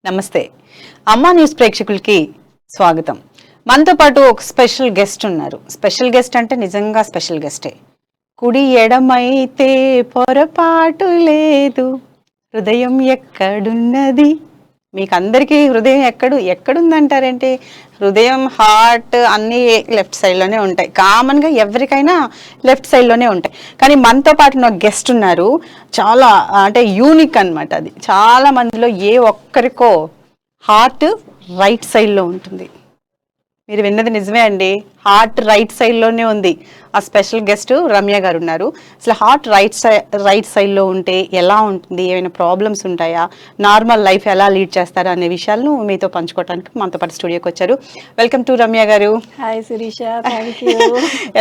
నమస్తే అమ్మా న్యూస్ ప్రేక్షకులకి స్వాగతం. మనతో పాటు ఒక స్పెషల్ గెస్ట్ ఉన్నారు. స్పెషల్ గెస్ట్ అంటే నిజంగా స్పెషల్ గెస్టే. కుడి ఎడమైతే పొరపాటు లేదు, హృదయం ఎక్కడున్నది? మీకు అందరికీ హృదయం ఎక్కడుందంటారంటే హృదయం, హార్ట్ అన్నీ లెఫ్ట్ సైడ్లోనే ఉంటాయి. కామన్గా ఎవరికైనా లెఫ్ట్ సైడ్లోనే ఉంటాయి. కానీ మనతో పాటు నాకు గెస్ట్ ఉన్నారు. చాలా అంటే యూనిక్ అనమాట. అది చాలా మందిలో ఏ ఒక్కరికో హార్ట్ రైట్ సైడ్లో ఉంటుంది. మీరు విన్నది నిజమే అండి, హార్ట్ రైట్ సైడ్లోనే ఉంది. ఆ స్పెషల్ గెస్ట్ రమ్య గారు ఉన్నారు. అసలు హార్ట్ రైట్ సైడ్లో ఉంటే ఎలా ఉంటుంది, ఏమైనా ప్రాబ్లమ్స్ ఉంటాయా, నార్మల్ లైఫ్ ఎలా లీడ్ చేస్తారా అనే విషయాలను మీతో పంచుకోవడానికి మనతో పాటు స్టూడియోకి వచ్చారు. Welcome to Ramya garu. Hi Sirisha, thank you.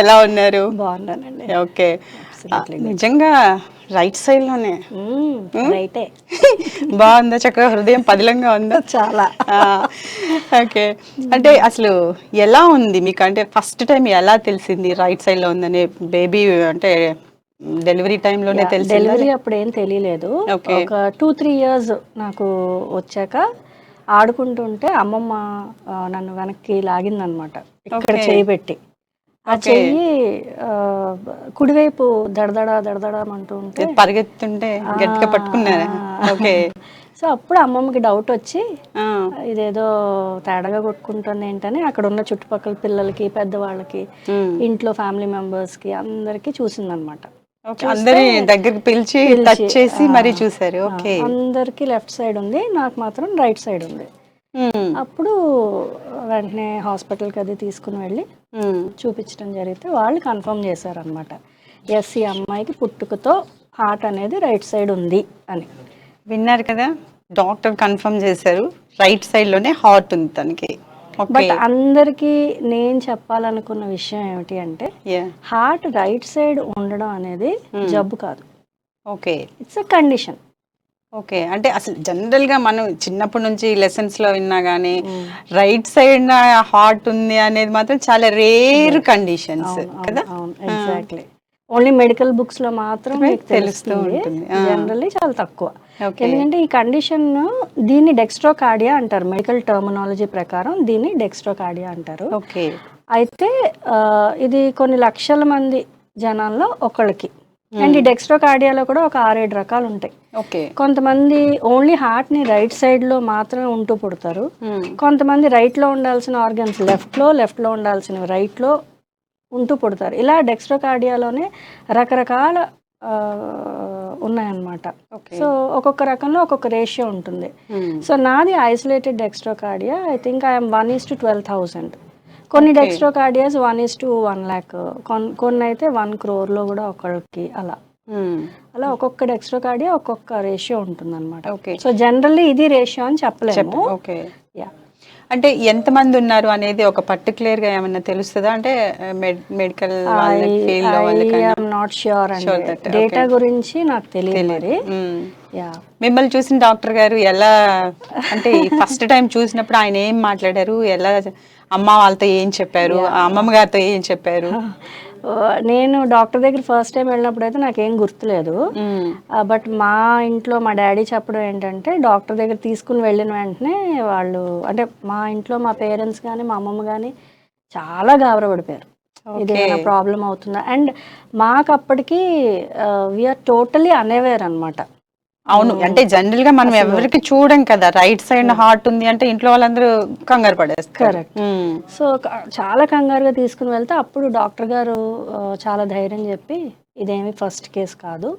ఎలా ఉన్నారు? బాగున్నానండి. ఓకే, నిజంగా రైట్ సైడ్లోనే రైటే. బాగుందా? చక్కగా హృదయం పదిలంగా ఉందా? చాలా. ఓకే, అంటే అసలు ఎలా ఉంది మీకు? అంటే ఫస్ట్ టైం ఎలా తెలిసింది రైట్ సైడ్ లో ఉందని? బేబీ అంటే డెలివరీ టైంలోనే తెలిసింది? డెలివరీ అప్పుడు ఏం తెలియలేదు. ఒక 2-3 years నాకు వచ్చాక ఆడుకుంటుంటే అమ్మమ్మ నన్ను వెనక్కి లాగిందనమాట, ఇక్కడ చేయి పెట్టి. ఆ చెయ్యి కుడివైపు దడదడమంటూ ఉంటే పరిగెత్తుంటే గట్టిగా పట్టుకున్నారా? ఓకే. సో అప్పుడు అమ్మమ్మకి డౌట్ వచ్చి ఇదేదో తేడాగా కొట్టుకుంటుంది ఏంటని అక్కడ ఉన్న చుట్టుపక్కల పిల్లలకి, పెద్దవాళ్ళకి, ఇంట్లో ఫ్యామిలీ మెంబర్స్కి అందరికి చూసిందనమాట. అందరి దగ్గరికి పిలిచి టచ్ చేసి మరీ చూసారు. ఓకే. అందరికి లెఫ్ట్ సైడ్ ఉంది, నాకు మాత్రం రైట్ సైడ్ ఉంది. అప్పుడు వెంటనే హాస్పిటల్కి అది తీసుకుని వెళ్ళి చూపించడం జరిగితే వాళ్ళు కన్ఫర్మ్ చేశారనమాట, ఎస్ ఈ అమ్మాయికి పుట్టుకతో హార్ట్ అనేది రైట్ సైడ్ ఉంది అని. విన్నారు కదా, డాక్టర్ కన్ఫర్మ్ చేశారు రైట్ సైడ్ లోనే హార్ట్ ఉంది తనకి. బట్ అందరికి నేను చెప్పాలనుకున్న విషయం ఏమిటి అంటే, హార్ట్ రైట్ సైడ్ ఉండడం అనేది జబ్బు కాదు. Okay, it's a condition. Okay, అంటే అసలు జనరల్ గా మనం చిన్నప్పటి నుంచి లెసన్స్ లో విన్నా గానీ రైట్ సైడ్ హార్ట్ ఉంది అనేది మాత్రం చాలా రేర్ కండిషన్స్ కదా. ఎగ్జాక్ట్లీ, ఓన్లీ మెడికల్ బుక్స్ లో మాత్రం తెలుస్తూ ఉంటుంది, జనరల్లీ చాలా తక్కువ. ఎందుకంటే ఈ కండిషన్ దీన్ని డెక్స్ట్రోకార్డియా అంటారు, మెడికల్ టర్మినాలజీ ప్రకారం దీన్ని డెక్స్ట్రోకార్డియా అంటారు. ఓకే. అయితే ఇది కొన్ని లక్షల మంది జనాల్లో ఒకళ్ళకి. అండ్ ఈ డెక్స్ట్రోకార్డియాలో కూడా ఒక 6-7 రకాలు ఉంటాయి. ఓకే. కొంతమంది ఓన్లీ హార్ట్ ని రైట్ సైడ్ లో మాత్రమే ఉంటూ పుడతారు. కొంతమంది రైట్ లో ఉండాల్సిన ఆర్గన్స్ లెఫ్ట్ లో ఉండాల్సినవి రైట్ లో ఉంటూ పుడతారు. ఇలా డెక్స్ట్రోకార్డియాలోనే రకరకాల ఉన్నాయన్నమాట. సో ఒక్కొక్క రకంలో ఒక్కొక్క రేషియో ఉంటుంది. సో నాది isolated dextrocardia. I think I'm 1:12,000. కొన్ని డెక్స్ట్రోకార్డియాస్ 1:1 lakh, కొన్ని అయితే 1 crore లో కూడా ఒకరికి అలా ఒక్కొక్క డెక్స్ట్రోకార్డియా ఒక్కొక్క రేషియో ఉంటుంది అనమాట. సో జనరల్లీ ఇది రేషియో అని చెప్పలేము. అంటే ఎంతమంది ఉన్నారు అనేది ఒక పర్టికులర్ గా ఏమన్నా తెలుస్తుందా? అంటే మెడికల్ నాట్ ష్యూర్ అండి, డేటా గురించి నాకు తెలియదు. మిమ్మల్ని చూసిన డాక్టర్ గారు ఎలా, అంటే ఫస్ట్ టైం చూసినప్పుడు ఆయన ఏం మాట్లాడారు, ఎలా అమ్మ వాళ్ళతో ఏం చెప్పారు, అమ్మమ్మ గారితో ఏం చెప్పారు? నేను డాక్టర్ దగ్గర ఫస్ట్ టైం వెళ్ళినప్పుడు అయితే నాకేం గుర్తులేదు. బట్ మా ఇంట్లో మా డాడీ చెప్పడం ఏంటంటే, డాక్టర్ దగ్గర తీసుకుని వెళ్ళిన వెంటనే వాళ్ళు, అంటే మా ఇంట్లో మా పేరెంట్స్ కానీ మా అమ్మమ్మ కానీ చాలా గాబరపడిపోయారు, ఇదేమైనా ప్రాబ్లం అవుతుందా. అండ్ మాకు అప్పటికి వీఆర్ టోటలీ అన్అవేర్ అనమాట. అవును, అంటే జనరల్ గా మనం ఎవరికి చూడం కదా రైట్ సైడ్ హార్ట్ ఉంది అంటే ఇంట్లో వాళ్ళందరూ కంగారు పడేస్తారు. కరెక్ట్. సో చాలా కంగారుగా తీసుకుని వెళ్తే అప్పుడు డాక్టర్ గారు చాలా ధైర్యం చెప్పి, ఇదేమి ఫస్ట్ కేసు కాదు,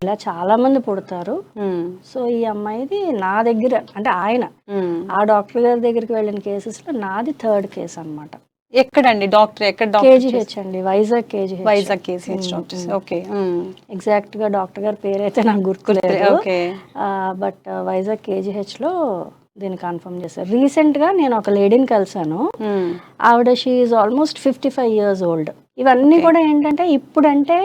ఇలా చాలా మంది పుడతారు. సో ఈ అమ్మాయిది నా దగ్గర, అంటే ఆయన ఆ డాక్టర్ గారి దగ్గరికి వెళ్ళిన కేసెస్ లో నాది 3rd కేసు అనమాట. ఎక్కడండి డాక్టర్? ఎక్కడ? కేజీహెచ్ అండి, Vizag KGH. Vizag KGH doctors. Okay. Exact గా డాక్టర్ గారి పేరు అయితే నాకు గుర్తులేదు. బట్ వైజాగ్ కేజీహెచ్ లో దీన్ని కన్ఫర్మ్ చేశారు. రీసెంట్ గా నేను ఒక లేడీని కలిసాను. ఆవిడ she is almost 55 years old. ఇవన్నీ కూడా ఏంటంటే ఇప్పుడంటే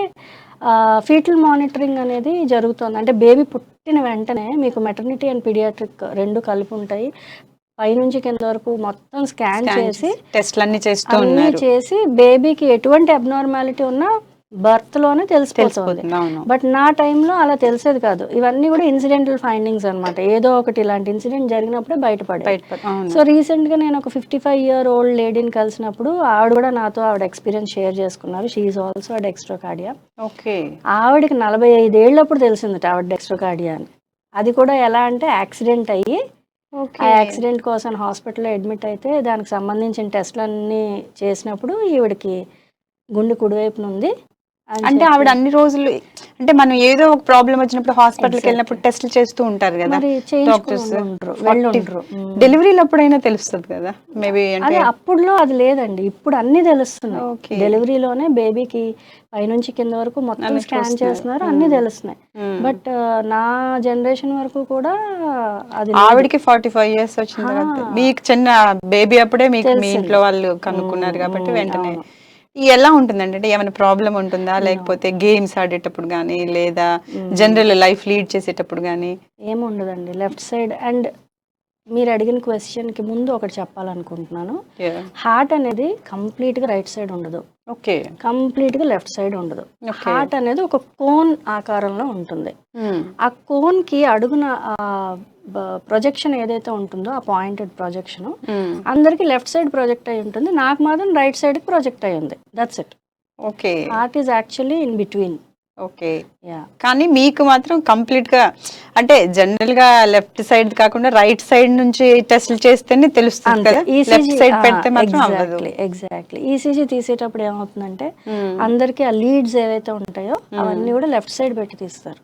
ఫీటల్ మానిటరింగ్ అనేది జరుగుతుంది. అంటే బేబీ పుట్టిన వెంటనే మీకు మెటర్నిటీ అండ్ పీడియాట్రిక్ 2 కలిపి ఉంటాయి. పైనుంచి కింద వరకు మొత్తం స్కాన్ చేసి టెస్ట్లన్నీ చేసి బేబీకి ఎటువంటి అబ్నార్మాలిటీ ఉన్నా బర్త్ లోనే తెలిసిపోతుంది. తెలిసిపోతుంది, అవును. బట్ నా టైంలో అలా తెలిసేది కాదు. ఇవన్నీ కూడా ఇన్సిడెంటల్ ఫైండింగ్స్ అనమాట. ఏదో ఒకటి ఇలాంటి ఇన్సిడెంట్ జరిగినప్పుడే బయటపడే. సో రీసెంట్ గా నేను ఒక 55-year-old లేడీని కలిసినప్పుడు ఆవిడ కూడా నాతో ఆవిడ ఎక్స్పీరియన్స్ షేర్ చేసుకున్నారు. She is also a dextrocardia. Okay. ఆవిడకి 45 ఏళ్ళప్పుడు తెలిసింది ఆవిడ డెక్స్ట్రోకార్డియా అని. అది కూడా ఎలా అంటే యాక్సిడెంట్ అయ్యి ఆ యాక్సిడెంట్ కోసం హాస్పిటల్లో అడ్మిట్ అయితే దానికి సంబంధించిన టెస్ట్లు అన్నీ చేసినప్పుడు ఈవిడికి గుండె కుడివైపున ఉంది. అంటే ఆవిడ అన్ని రోజులు అంటే మనం ఏదో ఒక ప్రాబ్లం వచ్చినప్పుడు హాస్పిటల్కి వెళ్ళినప్పుడు టెస్ట్లు చేస్తూ ఉంటారు కదా డాక్టర్స్. డెలివరీలో అప్పుడైనా తెలుస్తుంది కదా మేబీ. అంటే అప్పుడులో అది లేదండి, ఇప్పుడు అన్ని తెలుస్తున్నాయి. డెలివరీలోనే బేబీకి పైనుంచి కింద వరకు మొత్తం స్కాన్ చేస్తున్నారు, అన్ని తెలుస్తున్నాయి. బట్ నా జనరేషన్ వరకు కూడా అది ఆవిడకి 45 years వచ్చిన తర్వాత మీకు చిన్న బేబీ అప్పుడే మీకు మీ ఇంట్లో వాళ్ళు కనుక్కున్నారు కాబట్టి వెంటనే ఎలా ఉంటుందండి? అంటే ఏమైనా ప్రాబ్లం ఉంటుందా, లేకపోతే గేమ్స్ ఆడేటప్పుడు కానీ లేదా జనరల్ లైఫ్ లీడ్ చేసేటప్పుడు కానీ? ఏముండదండి. లెఫ్ట్ సైడ్ అండ్ మీరు అడిగిన క్వశ్చన్కి ముందు ఒకటి చెప్పాలనుకుంటున్నాను. హార్ట్ అనేది కంప్లీట్గా రైట్ సైడ్ ఉండదు, ఓకే, కంప్లీట్గా లెఫ్ట్ సైడ్ ఉండదు. హార్ట్ అనేది ఒక కోన్ ఆకారంలో ఉంటుంది. ఆ కోన్కి అడుగున ప్రొజెక్షన్ ఏదైతే ఉంటుందో ఆ పాయింటెడ్ ప్రొజెక్షన్ అందరికి లెఫ్ట్ సైడ్ ప్రొజెక్ట్ అయి ఉంటుంది, నాకు మాత్రం రైట్ సైడ్ ప్రొజెక్ట్ అయి ఉంది. That's it. Okay. Heart is actually in between. Okay. కానీ మీకు మాత్రం కంప్లీట్ గా అంటే జనరల్ గా లెఫ్ట్ సైడ్ కాకుండా రైట్ సైడ్ నుంచి టెస్ట్లు చేస్తేనే తెలుస్తుంది కదా, లెఫ్ట్ సైడ్ పెడితే మాత్రం అవ్వదు. ఎగ్జాక్ట్లీ. ఈసీజీ తీసేటప్పుడు ఏమవుతుందంటే అందరికి ఆ లీడ్స్ ఏవైతే ఉంటాయో అవన్నీ కూడా లెఫ్ట్ సైడ్ పెట్టి తీస్తారు,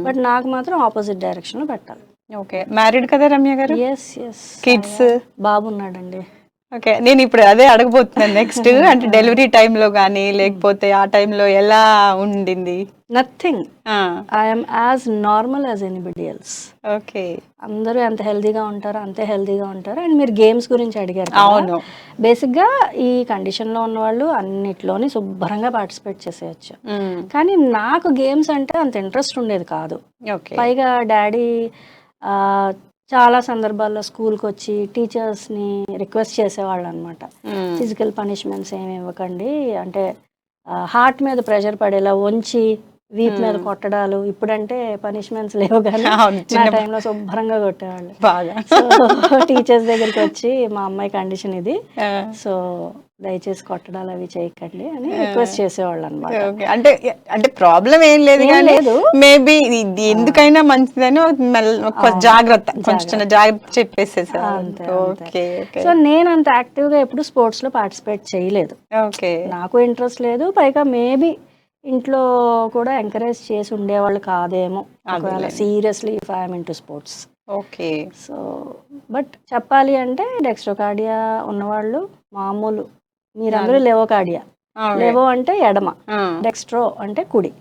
బట్ నాకు మాత్రం ఆపోజిట్ డైరెక్షన్ లో పెట్టాలి. ఓకే. మ్యారీడ్ కదా రమ్య గారు? Yes yes. కిడ్స్? బాబు ఉన్నాడండి. ఓకే. నేను ఇప్పుడు అదే అడగబోతున్నాను నెక్స్ట్. అంటే డెలివరీ టైంలో కానీ లేకపోతే ఆ టైంలో ఎలా ఉండింది? Nothing. I'm as normal as anybody else. Okay. అందరూ ఎంత హెల్దీగా ఉంటారో అంతే హెల్దీగా ఉంటారు. అండ్ మీరు గేమ్స్ గురించి అడిగారు. అవును. బేసిక్గా ఈ కండిషన్లో ఉన్న వాళ్ళు అన్నిట్లోని శుభ్రంగా పార్టిసిపేట్ చేసేయచ్చు. కానీ నాకు గేమ్స్ అంటే అంత ఇంట్రెస్ట్ ఉండేది కాదు. పైగా డాడీ చాలా సందర్భాల్లో స్కూల్కి వచ్చి టీచర్స్ని రిక్వెస్ట్ చేసేవాళ్ళు అనమాట, ఫిజికల్ పనిష్మెంట్స్ ఏమి ఇవ్వకండి, అంటే హార్ట్ మీద ప్రెషర్ పడేలా వంచి వీప్ మీద కొట్టడాలు. ఇప్పుడంటే పనిష్మెంట్స్ లేవు కానీ నా టైంలో శుభ్రంగా కొట్టేవాళ్ళు బాగా. సో టీచర్స్ దగ్గరికి వచ్చి మా అమ్మాయి కండిషన్ ఇది, సో దయచేసి కొట్టడాలు అవి చేయకండి అని రిక్వెస్ట్ చేసేవాళ్ళు అనమాట. అంటే అంటే ప్రాబ్లం ఏం లేదు, మేబీ ఇది ఎందుకైనా మంచిదని జాగ్రత్త, కొంచెం జాగ్రత్త చెప్పేసేసారు. సో నేను అంత యాక్టివ్గా ఎప్పుడు స్పోర్ట్స్ లో పార్టిసిపేట్ చేయలేదు. నాకు ఇంట్రెస్ట్ లేదు. పైగా మేబీ ఇంట్లో కూడా ఎంకరేజ్ చేసి ఉండేవాళ్ళు కాదేమో ఒకవేళ seriously if I'm into sports. Okay. So but చెప్పాలి అంటే డెక్స్ట్రోకార్డియా ఉన్నవాళ్ళు మామూలు, మీరందరూ లెవోకార్డియా, లెవో అంటే ఎడమ, డెక్స్ట్రో అంటే కుడి.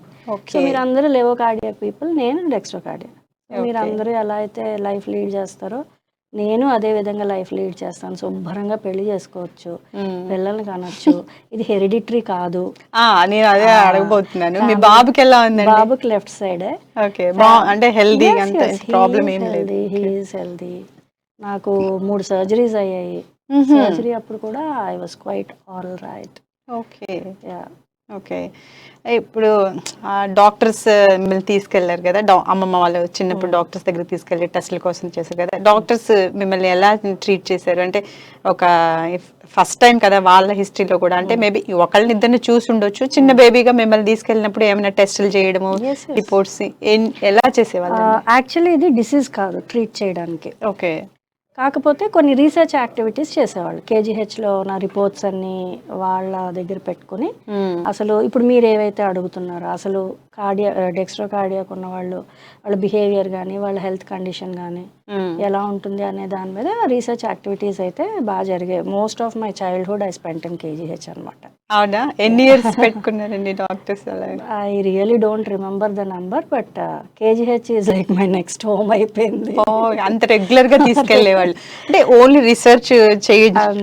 సో మీరందరూ లెవోకార్డియా పీపుల్, నేను డెక్స్ట్రోకార్డియా. మీరందరూ ఎలా అయితే లైఫ్ లీడ్ చేస్తారో నేను అదే విధంగా లైఫ్ లీడ్ చేస్తాను. శుభ్రంగా పెళ్లి చేసుకోవచ్చు, పిల్లల్ని కనొచ్చు. ఇది హెరిడిటరీ కాదు. నేను అదే అడగబోతున్నాను. మీ బాబుకి ఎలా ఉంది? బాబుకి లెఫ్ట్ సైడే. అంటే హెల్దీ, ప్రాబ్లం ఏం లేదు, హీ ఈజ్ హెల్దీ. నాకు 3 surgeries అయ్యాయి. సర్జరీ అప్పుడు కూడా I was quite all right. Okay. Okay. ఇప్పుడు డాక్టర్స్ మిమ్మల్ని తీసుకెళ్లారు కదా, అమ్మమ్మ వాళ్ళు చిన్నప్పుడు డాక్టర్స్ దగ్గర తీసుకెళ్ళి టెస్ట్ల కోసం చేశారు కదా, డాక్టర్స్ మిమ్మల్ని ఎలా ట్రీట్ చేశారు? అంటే ఒక ఫస్ట్ టైం కదా వాళ్ళ హిస్టరీలో కూడా, అంటే మేబీ ఒకళ్ళని ఇద్దరిని చూసి ఉండొచ్చు, చిన్న బేబీగా మిమ్మల్ని తీసుకెళ్ళినప్పుడు ఏమైనా టెస్టులు చేయడము, రిపోర్ట్స్ ఎలా చేసేవాళ్ళు? యాక్చువల్లీ ఇది డిసీజ్ కాదు ట్రీట్ చేయడానికి. ఓకే. కాకపోతే కొన్ని రీసెర్చ్ యాక్టివిటీస్ చేసేవాళ్ళు. కేజీహెచ్లో నా రిపోర్ట్స్ అన్ని వాళ్ళ దగ్గర పెట్టుకుని అసలు ఇప్పుడు మీరు ఏవైతే అడుగుతున్నారో అసలు డెక్స్ట్రోకార్డియాకు ఉన్న వాళ్ళ బిహేవియర్ కానీ వాళ్ళ హెల్త్ కండిషన్ కానీ ఎలా ఉంటుంది అనే దాని మీద రీసెర్చ్ యాక్టివిటీస్ అయితే బాగా జరిగాయి. Most of my childhood I spent in KGH అనమాట. అవునా? ఎన్ని ఇయర్స్ పెట్టుకున్నారండి doctors? I really don't remember the number, but KGH is like my next home అయిపోయింది. అంత రెగ్యులర్ గా తీసుకెళ్లేవాళ్ళు? అంటే ఓన్లీ రీసెర్చ్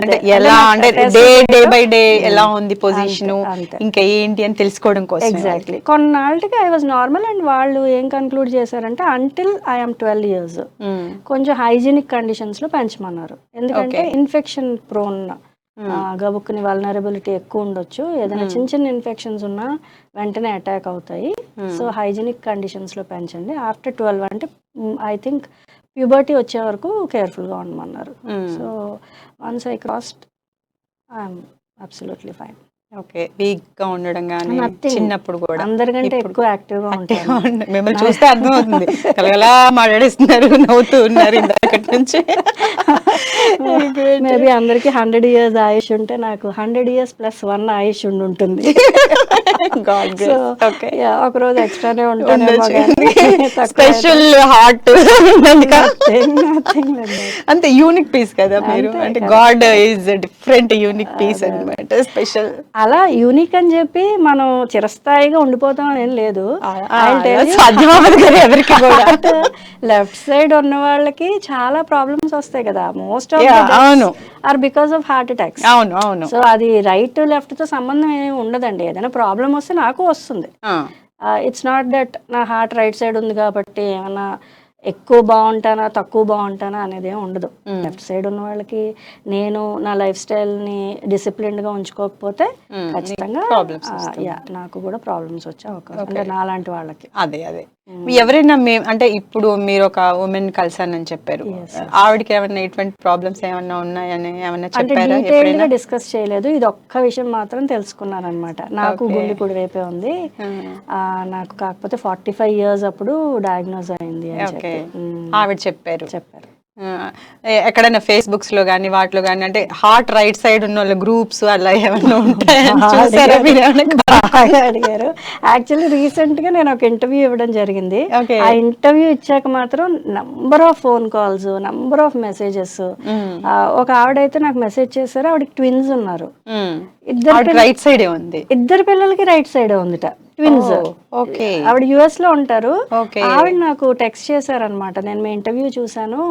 అంటే ఎలా, అంటే డే బై డే ఎలా ఉంది పొజిషన్, ఇంకా ఏంటి అని తెలుసుకోవడం కోసం. ఎగ్జాక్ట్లీ. కొన్నాళ్ళకి ఐ వాజ్ నార్మల్ అండ్ వాళ్ళు ఏం కన్క్లూడ్ చేశారంటే అంటిల్ ఐఎమ్ 12 years కొంచెం హైజీనిక్ కండిషన్స్ లో పెంచమన్నారు. ఎందుకంటే ఇన్ఫెక్షన్ ప్రోన్ గబుక్కుని వల్నరబిలిటీ ఎక్కువ ఉండొచ్చు, ఏదైనా చిన్న చిన్న ఇన్ఫెక్షన్స్ ఉన్నా వెంటనే అటాక్ అవుతాయి. సో హైజీనిక్ కండిషన్స్లో పెంచండి. ఆఫ్టర్ 12 అంటే ఐ థింక్ ప్యూబర్టీ వచ్చే వరకు కేర్ఫుల్గా ఉండమన్నారు. So once I crossed I'm absolutely fine. Okay, weak గా ఉండడం కానీ చిన్నప్పుడు కూడా అందరికంటే ఎక్కువ యాక్టివ్ గా ఉంటాను. మిమ్మల్ని చూస్తే అర్థమవుతుంది, కలగలా మాట్లాడేస్తున్నారు, నవ్వుతూ ఉన్నారు ఇందాకటి నుంచి. మేబీ అందరికి 100 years ఆయుష్ ఉంటే నాకు 100 years + 1 ఆయుష్ ఉంటుంది. ఒక రోజు ఎక్స్ట్రానే ఉంటాను. స్పెషల్ హార్ట్ అంతే, యూనిక్ పీస్ కదా మీరు, అంటే god is different unique piece అన్నమాట, స్పెషల్. అలా యూనిక్ అని చెప్పి మనం చిరస్థాయిగా ఉండిపోతాం అని ఏం లేదు. ఎవరికి కూడా లెఫ్ట్ సైడ్ ఉన్న వాళ్ళకి చాలా ప్రాబ్లమ్స్ వస్తాయి కదా, most are because of heart attacks. అవును అవును. సో అది రైట్ లెఫ్ట్ తో సంబంధం ఏమి ఉండదండి. ఏదైనా ప్రాబ్లం వస్తే నాకు వస్తుంది. ఇట్స్ నాట్ దట్ నా హార్ట్ రైట్ సైడ్ ఉంది కాబట్టి ఏమన్నా ఎక్కువ బాగుంటానా తక్కువ బాగుంటానా అనేది ఏమి ఉండదు. లెఫ్ట్ సైడ్ ఉన్న వాళ్ళకి నేను నా లైఫ్ స్టైల్ని డిసిప్లిన్డ్గా ఉంచుకోకపోతే ఖచ్చితంగా నాకు కూడా ప్రాబ్లమ్స్ వచ్చే అవకాశం, అంటే నాలాంటి వాళ్ళకి. అదే అదే ఎవరైనా అంటే ఇప్పుడు మీరు ఒక ఉమెన్ కలిసానని చెప్పారు, ఆవిడకి ఏమన్నా ఇటువంటి ప్రాబ్లమ్స్ ఏమన్నా ఉన్నాయని ఏమన్నా చెప్పారా? డీటెయిల్గా డిస్కస్ చేయలేదు, ఇది ఒక్క విషయం మాత్రం తెలుసుకున్నాను అనమాట. నాకు గుండె కుడివైపే ఉంది, నాకు కాకపోతే 45 years అప్పుడు డయాగ్నోజ్ అయింది అని చెప్పి ఆవిడ చెప్పారు. ఎక్కడైనా ఫేస్బుక్స్ లో గానీ వాటిలో గానీ అంటే హార్ట్ రైట్ సైడ్ ఉన్న వాళ్ళ గ్రూప్స్ అలా ఏమైనా అడిగారు. యాక్చువల్లీ రీసెంట్ గా నేను ఒక ఇంటర్వ్యూ ఇవ్వడం జరిగింది. ఆ ఇంటర్వ్యూ ఇచ్చాక మాత్రం number of phone calls, number of messages. ఒక ఆవిడైతే నాకు మెసేజ్ చేశారు, ఆవిడకి ట్విన్స్ ఉన్నారు. రైట్ సైడ్ ఉంది, ఇద్దరు పిల్లలకి రైట్ సైడ్ ఉందిట, ట్విన్స్. ఆవిడ US లో ఉంటారు. ఆవిడ నాకు టెక్స్ట్ చేశారనమాట, నేను మీ ఇంటర్వ్యూ చూసాను,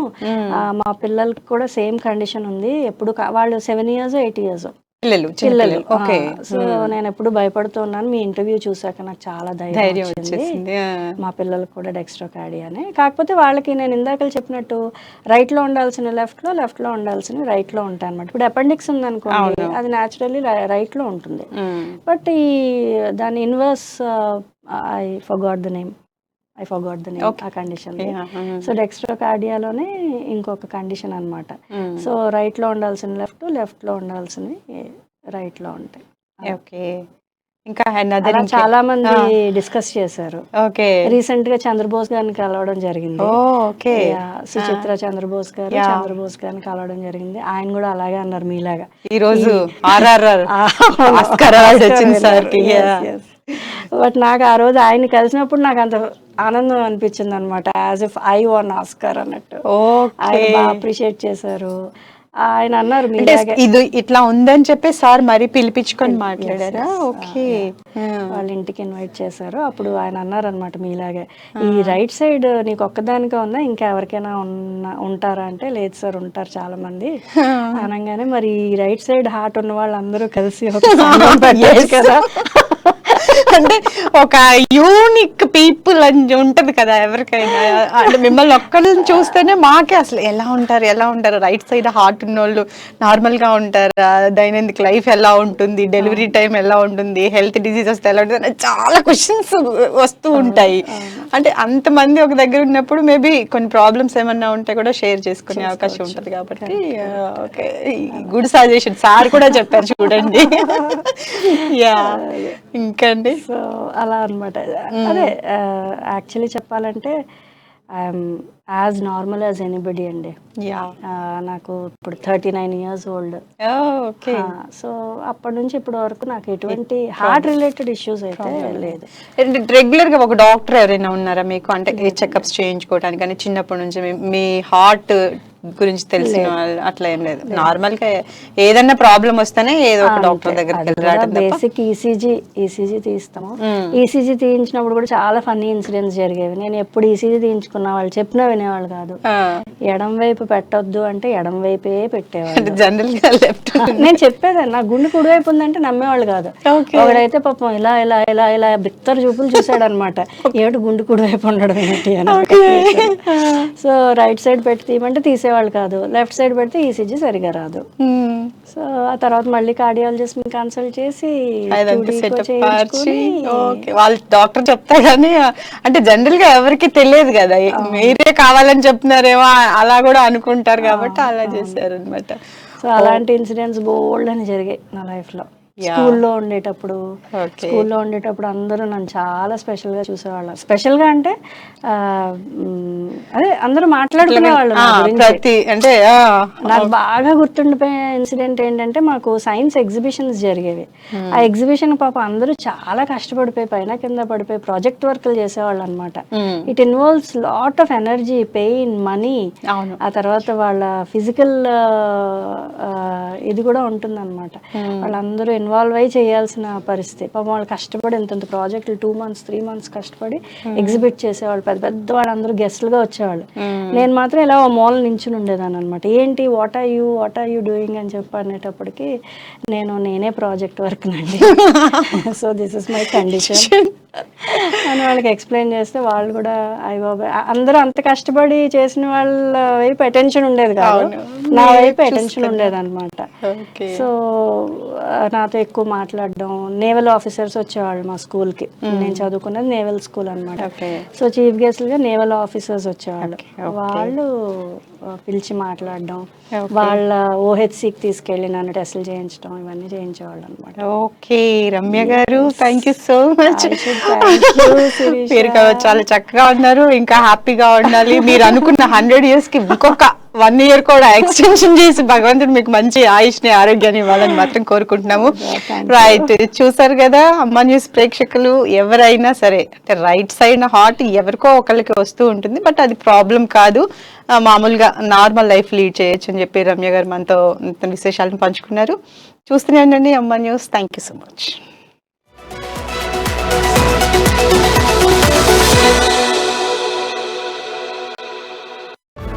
మా పిల్లలకి కూడా సేమ్ కండిషన్ ఉంది, ఎప్పుడు వాళ్ళు 7 years 8 years పిల్లలు. సో నేను ఎప్పుడు భయపడుతున్నాను, మీ ఇంటర్వ్యూ చూసాక నాకు చాలా ధైర్యం వచ్చింది. మా పిల్లలకు కూడా డెక్స్ట్రోకార్డియా అని. కాకపోతే వాళ్ళకి నేను ఇందాక చెప్పినట్టు రైట్ లో ఉండాల్సిన లెఫ్ట్ లో ఉండాల్సిన రైట్ లో ఉంటాయి అనమాట. ఇప్పుడు అపెండిక్స్ ఉంది అనుకోండి, అది న్యాచురల్లీ రైట్ లో ఉంటుంది. బట్ ఈ దాని inverse I forgot the name ఆ కండిషన్. సో డెక్స్ట్రోకార్డియాలోనే ఇంకొక కండిషన్ అనమాట. సో రైట్ లో ఉండాల్సిన లెఫ్ట్ లో ఉండాల్సిన రైట్ లో ఉంటాయి. ఓకే, ఇంకా చాలా మంది డిస్కస్ చేశారు. రీసెంట్ గా చంద్రబోస్ గారిని కలవడం జరిగింది. సుచిత్ర చంద్రబోస్ గారిని కలవడం జరిగింది. ఆయన కూడా అలాగే అన్నారు మీలాగా, ఈ రోజు బట్ నాకు ఆ రోజు ఆయన కలిసినప్పుడు నాకు అంత ఆనందం అనిపించింది అనమాట, as if I won Oscar అన్నట్టు. ఆయన బాగా అప్రిషియేట్ చేశారు. ఆయన అన్నారు ఇది ఇట్లా ఉందని చెప్పి సార్ మరి పిలిపించుకొని మాట్లాడారా? ఓకే, వాళ్ళ ఇంటికి ఇన్వైట్ చేశారు. అప్పుడు ఆయన అన్నారు అనమాట, మీలాగే ఈ రైట్ సైడ్ నీకు ఒక్కదానిగా ఉందా, ఇంకా ఎవరికైనా ఉంటారా అంటే, లేదు సార్ ఉంటారు చాలా మంది అనగానే, మరి ఈ రైట్ సైడ్ హార్ట్ ఉన్న వాళ్ళందరూ కలిసి కదా అంటే ఒక యూనిక్ పీపుల్ అని ఉంటది కదా ఎవరికైనా, అంటే మిమ్మల్ని ఒక్కరిని చూస్తేనే మాకే అసలు ఎలా ఉంటారు రైట్ సైడ్ హార్ట్ ఉన్నోళ్ళు నార్మల్ గా ఉంటారా, దైనందిక లైఫ్ ఎలా ఉంటుంది, డెలివరీ టైం ఎలా ఉంటుంది, హెల్త్ డిజీజ్ వస్తే ఎలా ఉంటుంది, చాలా క్వశ్చన్స్ వస్తూ ఉంటాయి. అంటే అంతమంది ఒక దగ్గర ఉన్నప్పుడు మేబీ కొన్ని ప్రాబ్లమ్స్ ఏమన్నా ఉంటే కూడా షేర్ చేసుకునే అవకాశం ఉంటుంది. కాబట్టి ఓకే, గుడ్ సజెషన్, సార్ కూడా చెప్పారు చూడండి. యా, ఇంకా అండి. సో అలా అనమాట. అదే యాక్చువల్లీ చెప్పాలంటే I'm as normal as anybody అండి. నాకు ఇప్పుడు 39 years old. సో అప్పటి నుంచి ఇప్పటి వరకు నాకు ఎటువంటి హార్ట్ రిలేటెడ్ ఇష్యూస్ అయితే లేదు. రెగ్యులర్ గా ఒక డాక్టర్ ఎవరైనా ఉన్నారా మీకు, అంటే చెకప్స్ చేయించుకోవడానికి కానీ చిన్నప్పటి నుంచి మీ హార్ట్ గురించి తెలిసిన వాళ్ళు అట్లా ఏం లేదు? నార్మల్ గా ఏదన్నా ప్రాబ్లం వస్తేనే ఏదో ఒక డాక్టర్ దగ్గరికి బేసిక్ ఈసీజీ తీస్తాము. ఈసీజీ తీయించినప్పుడు కూడా చాలా ఫన్నీ ఇన్సిడెంట్స్ జరిగేవి. నేను ఎప్పుడు ఈసీజీ తీయించుకున్న వాళ్ళు చెప్పినా వినేవాళ్ళు కాదు. ఎడం వైపు పెట్టొద్దు అంటే ఎడం వైపే పెట్టేవాళ్ళు. జనరల్ గా లెఫ్ట్ నేను చెప్పేదాన్ని, నా గుండె కుడివైపు ఉందంటే నమ్మేవాళ్ళు కాదు. ఒకడైతే పాపం ఇలా ఇలా ఇలా ఇలా బిత్తర చూపులు చూసాడు అనమాట, ఏమిటి గుండె కుడివైపు ఉండడం ఏంటి అని. సో రైట్ సైడ్ పెట్టి తీయమంటే తీసేవాళ్ళు పెట్టేవాళ్ళు కాదు, లెఫ్ట్ సైడ్ పెడితే ఈసీజీ సరిగా రాదు. సో ఆ తర్వాత మళ్ళీ కార్డియాలజిస్ట్ ని కన్సల్ట్ చేసి వాళ్ళు డాక్టర్ చెప్తా కానీ అంటే జనరల్ గా ఎవరికి తెలియదు కదా, మీరే కావాలని చెప్తున్నారేమో అలా కూడా అనుకుంటారు కాబట్టి అలా చేశారు అనమాట. సో అలాంటి ఇన్సిడెంట్స్ బోల్డ్ అని జరిగాయి నా లైఫ్ లో. స్కూల్లో ఉండేటప్పుడు అందరూ నన్ను చాలా స్పెషల్ గా చూసేవాళ్ళు. స్పెషల్ గా అంటే అదే అందరూ మాట్లాడుకునేవాళ్ళు. అంటే నాకు బాగా గుర్తుండిపోయే ఇన్సిడెంట్ ఏంటంటే, మాకు సైన్స్ ఎగ్జిబిషన్స్ జరిగేవి. ఆ ఎగ్జిబిషన్ పాప అందరూ చాలా కష్టపడిపోయి పైన కింద పడిపోయి ప్రాజెక్ట్ వర్క్లు చేసేవాళ్ళు అనమాట. It involves lot of energy, pain, money, ఆ తర్వాత వాళ్ళ ఫిజికల్ ఇది కూడా ఉంటుంది అనమాట. వాళ్ళందరూ ఇన్వాల్వ్ అయి చేయాల్సిన పరిస్థితి. పాపం వాళ్ళు కష్టపడి ఎంత ప్రాజెక్టులు 2 months 3 months కష్టపడి ఎగ్జిబిట్ చేసేవాళ్ళు. పెద్ద పెద్ద వాళ్ళందరూ గెస్ట్లుగా వచ్చేవాళ్ళు. నేను మాత్రం ఇలా మూల నించుని ఉండేదాన్ని అనమాట. ఏంటి వాట్ ఆర్ యూ డూయింగ్ అని చెప్పి అనేటప్పటికి నేనే ప్రాజెక్ట్ వర్క్ నండి, so this is my condition అని వాళ్ళకి ఎక్స్ప్లెయిన్ చేస్తే వాళ్ళు కూడా అయ్య బాబాయ్, అందరూ అంత కష్టపడి చేసిన వాళ్ళ వైపు అటెన్షన్ ఉండేది కాదు, నా వైపు అటెన్షన్ ఉండేది అనమాట. సో నాతో ఎక్కువ మాట్లాడడం. నేవల్ ఆఫీసర్స్ వచ్చేవాళ్ళు మా స్కూల్ కి, నేను చదువుకున్నది నేవల్ స్కూల్ అనమాట. సో చీఫ్ గెస్ట్లుగా నేవల్ ఆఫీసర్స్ వచ్చేవాళ్ళు. వాళ్ళు పిలిచి మాట్లాడడం, వాళ్ళ ఓహెచ్సికి తీసుకెళ్ళి నన్ను టెస్టులు చేయించడం, ఇవన్నీ చేయించేవాళ్ళు అనమాట. ఓకే రమ్య గారు, థ్యాంక్ యూ సో మచ్. మీరు చాలా చక్కగా ఉన్నారు, ఇంకా హ్యాపీగా ఉండాలి. మీరు అనుకున్న 100 years కి ఇంకొక 1 year కూడా ఎక్స్టెన్షన్ చేసి భగవంతుడు మీకు మంచి ఆయుష్ని ఆరోగ్యాన్ని ఇవ్వాలని మాత్రం కోరుకుంటున్నాము. రైట్, చూసారు కదా అమ్మ న్యూస్ ప్రేక్షకులు, ఎవరైనా సరే అంటే రైట్ సైడ్ హార్ట్ ఎవరికో ఒకరికి వస్తూ ఉంటుంది, బట్ అది ప్రాబ్లం కాదు, మామూలుగా నార్మల్ లైఫ్ లీడ్ చేయొచ్చు అని చెప్పి రమ్య గారు మనతో విశేషాలను పంచుకున్నారు. చూస్తూనే ఉండండి అమ్మ news. Thank you so much.